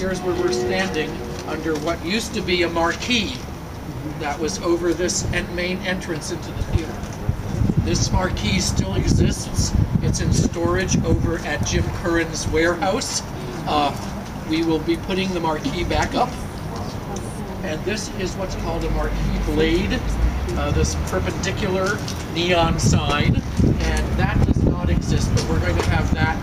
here's where we're standing under what used to be a marquee that was over this main entrance into the theater. This marquee still exists. It's in storage over at Jim Curran's warehouse. We will be putting the marquee back up. And this is what's called a marquee blade, this perpendicular neon sign. And that does not exist, but we're going to have that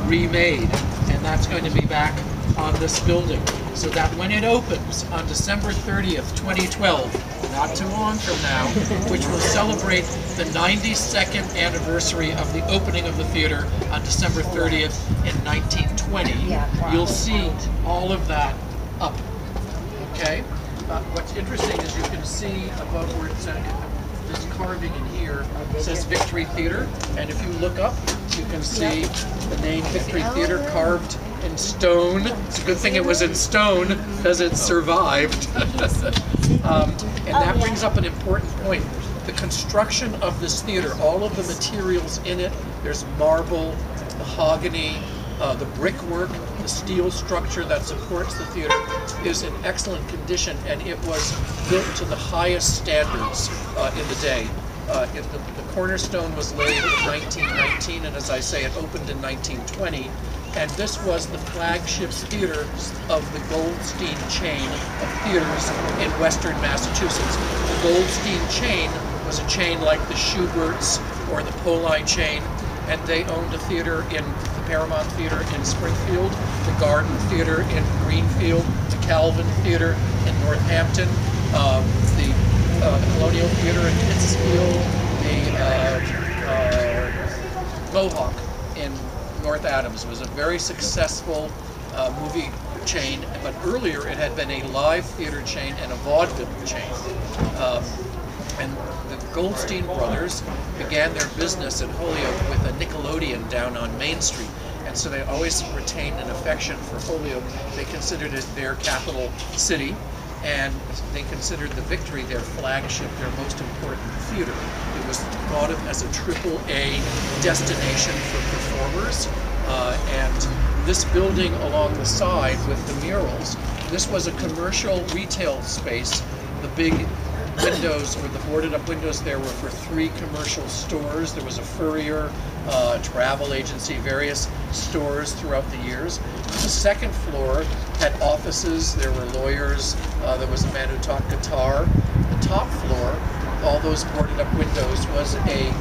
remade. And that's going to be back on this building. So that when it opens on December 30th, 2012, not too long from now, which will celebrate the 92nd anniversary of the opening of the theater on December 30th in 1920, you'll see all of that up. Okay? What's interesting is you can see above where it's this carving in here says Victory Theater, and if you look up, you can see the name Victory Theater carved in stone. It's a good thing it was in stone because it survived. And that brings up an important point. The construction of this theater, all of the materials in it, there's marble, mahogany, the brickwork, the steel structure that supports the theater is in excellent condition, and it was built to the highest standards in the day. The cornerstone was laid in 1919, and as I say, it opened in 1920. And this was the flagship theater of the Goldstein chain of theaters in western Massachusetts. The Goldstein chain was a chain like the Schubert's or the Poli chain, and they owned a theater in the Paramount Theater in Springfield, the Garden Theater in Greenfield, the Calvin Theater in Northampton, the Colonial Theater in Pittsfield, the Mohawk in North Adams. Was a very successful movie chain, but earlier it had been a live theater chain and a vaudeville chain. And the Goldstein brothers began their business in Holyoke with a Nickelodeon down on Main Street. And so they always retained an affection for Holyoke. They considered it their capital city, and they considered the Victory their flagship, their most important theater. It was thought of as a AAA destination for performers, and this building along the side with the murals, this was a commercial retail space. The big windows, or the boarded up windows there, were for 3 commercial stores. There was a furrier, travel agency, various stores throughout the years. The second floor had offices, there were lawyers, there was a man who taught guitar. The top floor, all those boarded up windows, was a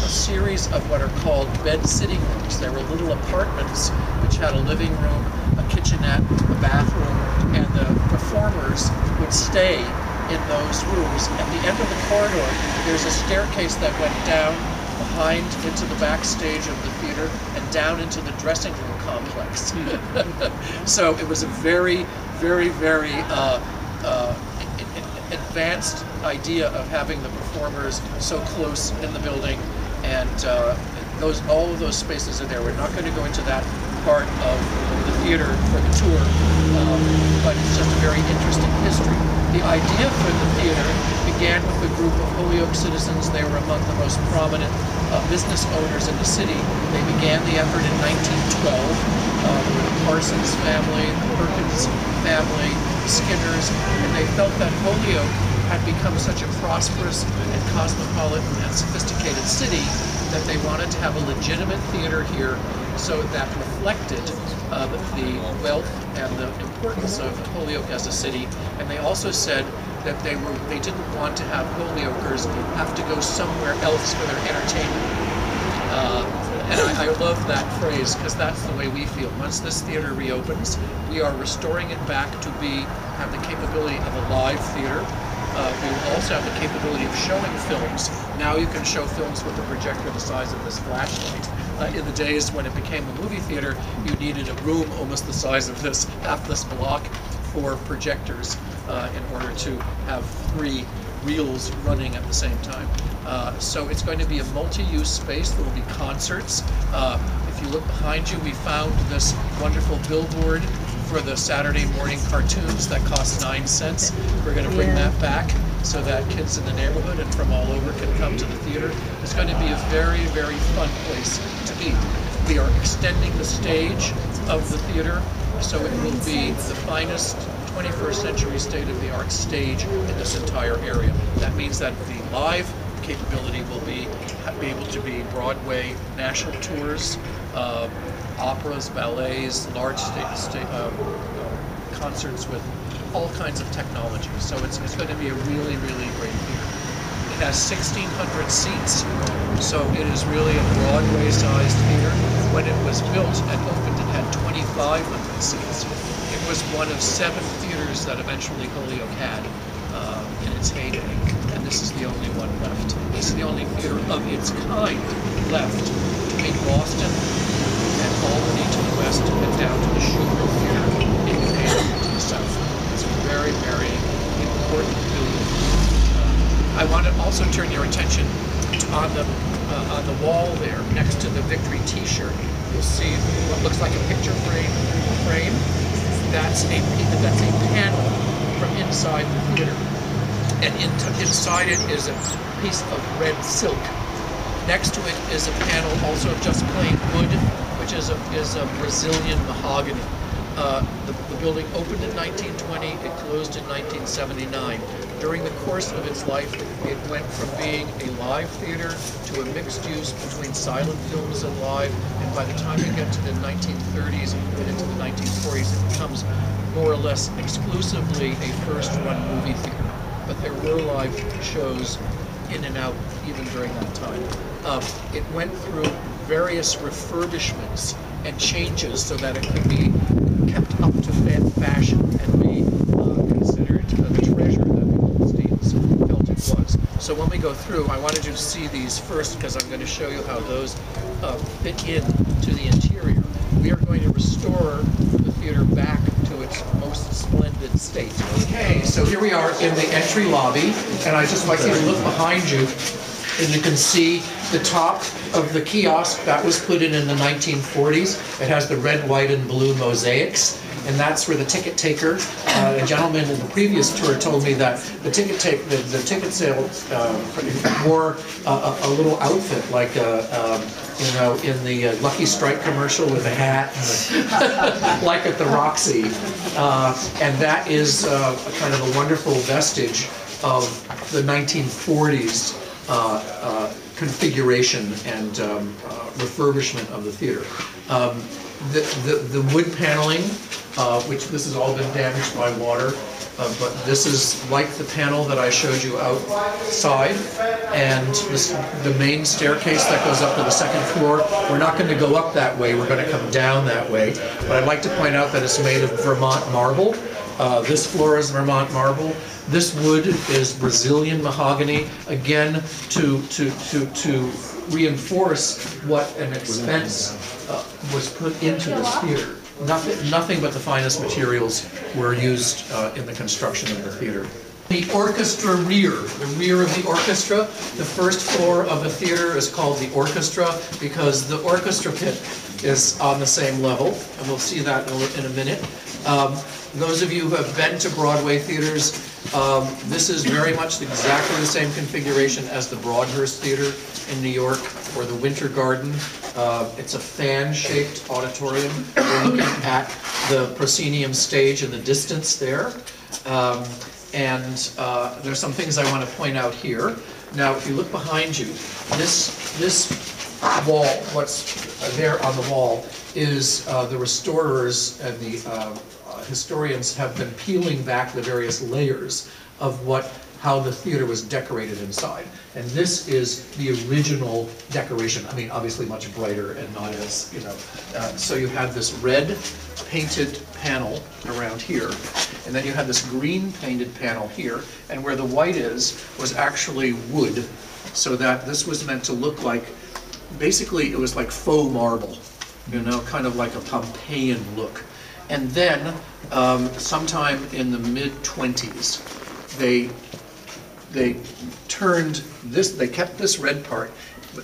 series of what are called bed sitting rooms. They were little apartments which had a living room, a kitchenette, a bathroom, and the performers would stay in those rooms. At the end of the corridor, there's a staircase that went down behind into the backstage of the theater and down into the dressing room complex. So it was a very, very, very advanced idea of having the performers so close in the building, and all of those spaces are there. We're not going to go into that part of the theater for the tour, but it's just a very interesting history. The idea for the theater began with a group of Holyoke citizens. They were among the most prominent business owners in the city. They began the effort in 1912. There were the Parsons family, the Perkins family, the Skinners, and they felt that Holyoke had become such a prosperous and cosmopolitan and sophisticated city that they wanted to have a legitimate theater here, so that reflected the wealth and the importance of Holyoke as a city. And they also said that they didn't want to have Holyokers have to go somewhere else for their entertainment. And I love that phrase, because that's the way we feel. Once this theater reopens, we are restoring it back to have the capability of a live theater. We will also have the capability of showing films. Now you can show films with a projector the size of this flashlight. In the days when it became a movie theater, you needed a room almost the size of this, half this block, for projectors in order to have 3 reels running at the same time. So it's going to be a multi-use space. There will be concerts. If you look behind you, we found this wonderful billboard for the Saturday morning cartoons that cost 9 cents. We're going to bring that back so that kids in the neighborhood and from all over can come to the theater. It's going to be a very, very fun place to be. We are extending the stage of the theater, so it will be the finest 21st century state-of-the-art stage in this entire area. That means that the live capability will be able to be Broadway national tours, operas, ballets, large concerts with all kinds of technology. So it's going to be a really, really great theater. It has 1,600 seats, so it is really a Broadway-sized theater. When it was built and opened, it had 2,500 seats. It was one of 7 theaters that eventually Holyoke had in its heyday, and this is the only one left. This is the only theater of its kind left between Boston and Albany to the west and down to the Shore Theater in New Haven to the south. It's a very, very important building. I want to also turn your attention on the wall there, next to the Victory T-shirt. You'll see what looks like a picture frame. That's a panel from inside the theater, and inside it is a piece of red silk. Next to it is a panel also of just plain wood, which is a Brazilian mahogany. The building opened in 1920, it closed in 1979. During the course of its life, it went from being a live theater to a mixed use between silent films and live, and by the time you get to the 1930s and into the 1940s, it becomes more or less exclusively a first-run movie theater. But there were live shows in and out even during that time. It went through various refurbishments and changes so that it could be kept up to fashion and be considered the treasure that the Goldsteins felt it was. So when we go through, I wanted you to see these first because I'm going to show you how those fit in to the interior. We are going to restore the theater back to its most splendid state. Okay, so here we are in the entry lobby, and I'd just like you to look behind you, and you can see the top of the kiosk that was put in the 1940s. It has the red, white, and blue mosaics, and that's where the ticket taker. A gentleman in the previous tour told me that the ticket sale wore a little outfit like in the Lucky Strike commercial with a hat, and like at the Roxy, and that is kind of a wonderful vestige of the 1940s configuration and refurbishment of the theater. The wood paneling, which this has all been damaged by water, but this is like the panel that I showed you outside, and the main staircase that goes up to the second floor. We're not going to go up that way, we're going to come down that way, but I'd like to point out that it's made of Vermont marble. This floor is Vermont marble. This wood is Brazilian mahogany, again to reinforce what an expense was put into this theater. Nothing but the finest materials were used in the construction of the theater. The orchestra rear, the rear of the orchestra, the first floor of the theater is called the orchestra because the orchestra pit is on the same level, and we'll see that in a minute. Those of you who have been to Broadway theaters, this is very much exactly the same configuration as the Broadhurst Theater in New York or the Winter Garden. It's a fan-shaped auditorium. We're looking at the proscenium stage in the distance there. And there's some things I want to point out here. Now, if you look behind you, this wall, what's there on the wall, is the restorers and the historians have been peeling back the various layers of how the theater was decorated inside. And this is the original decoration. I mean, obviously much brighter and not as, so you have this red painted panel around here, and then you have this green painted panel here, and where the white is was actually wood, so that this was meant to look like, basically it was like faux marble, kind of like a Pompeian look. And then, sometime in the mid-20s, they turned this, they kept this red part,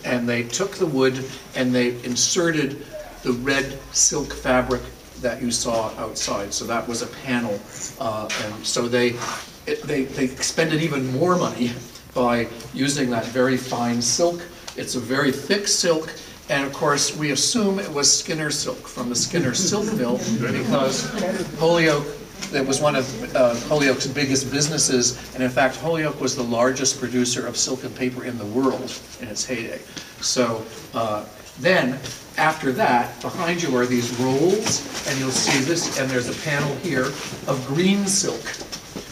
and they took the wood and they inserted the red silk fabric that you saw outside. So that was a panel, and so they expended even more money by using that very fine silk. It's a very thick silk, And of course, we assume it was Skinner silk from the Skinner silk mill, because Holyoke, it was one of Holyoke's biggest businesses, and in fact, Holyoke was the largest producer of silk and paper in the world in its heyday. So then, after that, behind you are these rolls, and you'll see this, and there's a panel here of green silk,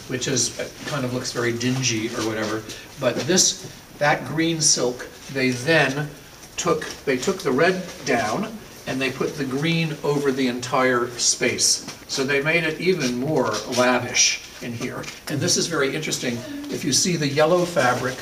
which is kind of looks very dingy or whatever. But that green silk, they took the red down and they put the green over the entire space. So they made it even more lavish in here. And this is very interesting. If you see the yellow fabric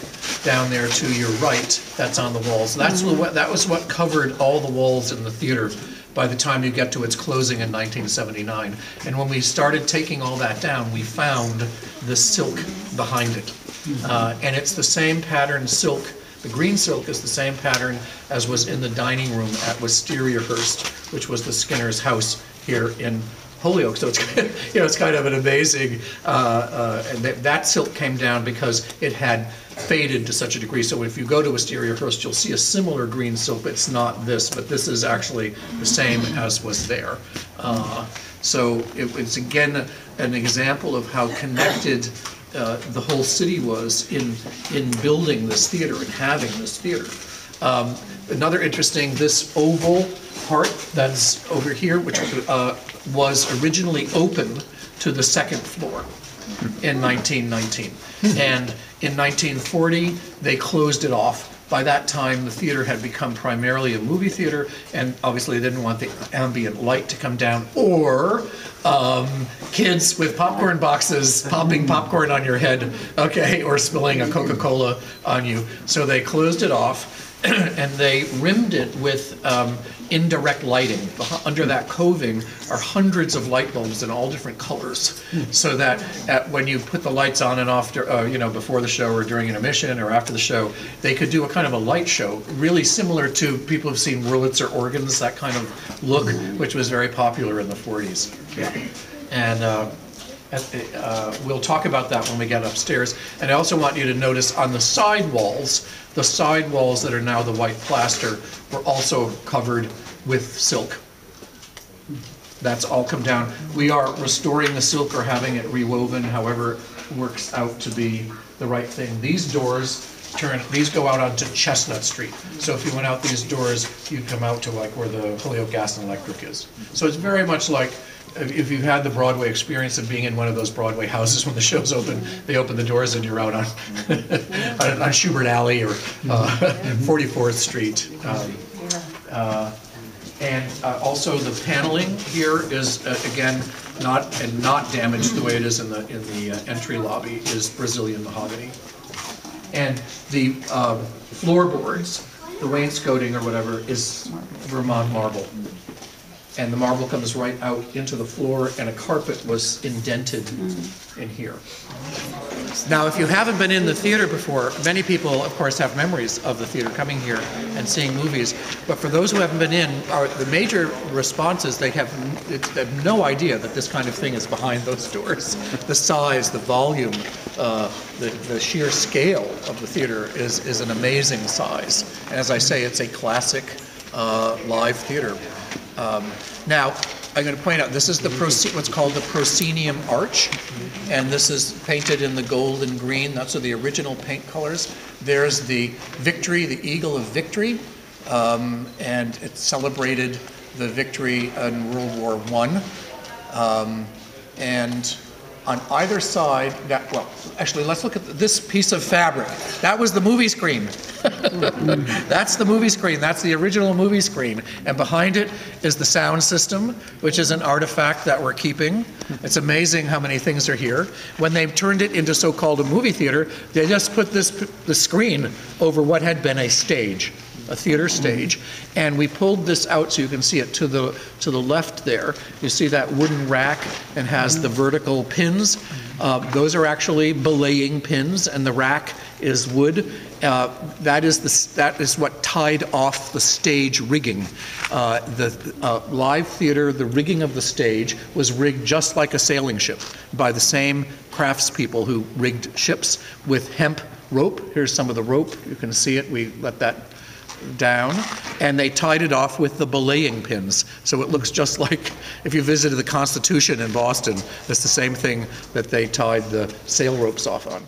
down there to your right, that's on the walls. That was what covered all the walls in the theater by the time you get to its closing in 1979. And when we started taking all that down, we found the silk behind it. And it's the same pattern silk. The green silk is the same pattern as was in the dining room at Wisteria-Hurst, which was the Skinner's house here in Holyoke. So it's, it's kind of an amazing, and that silk came down because it had faded to such a degree. So if you go to Wisteria-Hurst, you'll see a similar green silk. It's not this, but this is actually the same as was there. So it's again an example of how connected the whole city was in building this theater and having this theater. Another interesting, this oval part that's over here, which was originally open to the second floor in 1919. And in 1940, they closed it off. By that time, the theater had become primarily a movie theater, and obviously they didn't want the ambient light to come down, or kids with popcorn boxes popping popcorn on your head, okay, or spilling a Coca-Cola on you. So they closed it off, and they rimmed it with indirect lighting. Under that coving are hundreds of light bulbs in all different colors, so that when you put the lights on and off, before the show or during intermission or after the show, they could do a kind of a light show, really similar to, people have seen Wurlitzer organs, that kind of look, which was very popular in the 40s. Yeah. And we'll talk about that when we get upstairs. And I also want you to notice on the side walls that are now the white plaster were also covered with silk. That's all come down. We are restoring the silk or having it rewoven, however it works out to be the right thing. These doors these go out onto Chestnut Street. So if you went out these doors, you'd come out to like where the Holyoke Gas and Electric is. So it's very much like, if you've had the Broadway experience of being in one of those Broadway houses when the show's open, they open the doors and you're out on Schubert Alley or 44th Street. And also the paneling here is again not damaged the way it is in the entry lobby, is Brazilian mahogany. And the floorboards, the wainscoting or whatever, is Vermont marble. And the marble comes right out into the floor, and a carpet was indented in here. Now, if you haven't been in the theater before, many people, of course, have memories of the theater, coming here and seeing movies. But for those who haven't been in, the major response is they have no idea that this kind of thing is behind those doors. The size, the volume, the sheer scale of the theater is an amazing size. And as I say, it's a classic live theater. Now, I'm going to point out, this is what's called the proscenium arch, and this is painted in the gold and green. Those are the original paint colors. There's the Victory, the Eagle of Victory, and it celebrated the victory in World War I. And on either side, actually, let's look at this piece of fabric. That was the movie screen. That's the movie screen. That's the original movie screen. And behind it is the sound system, which is an artifact that we're keeping. It's amazing how many things are here. When they turned it into so-called a movie theater, they just put the screen over what had been a stage, a theater stage, and we pulled this out so you can see it to the left there. You see that wooden rack and has the vertical pins. Those are actually belaying pins, and the rack is wood. That is what tied off the stage rigging. The live theater, the rigging of the stage was rigged just like a sailing ship by the same craftspeople who rigged ships with hemp rope. Here's some of the rope. You can see it. We let that down, and they tied it off with the belaying pins. So it looks just like if you visited the Constitution in Boston, it's the same thing that they tied the sail ropes off on.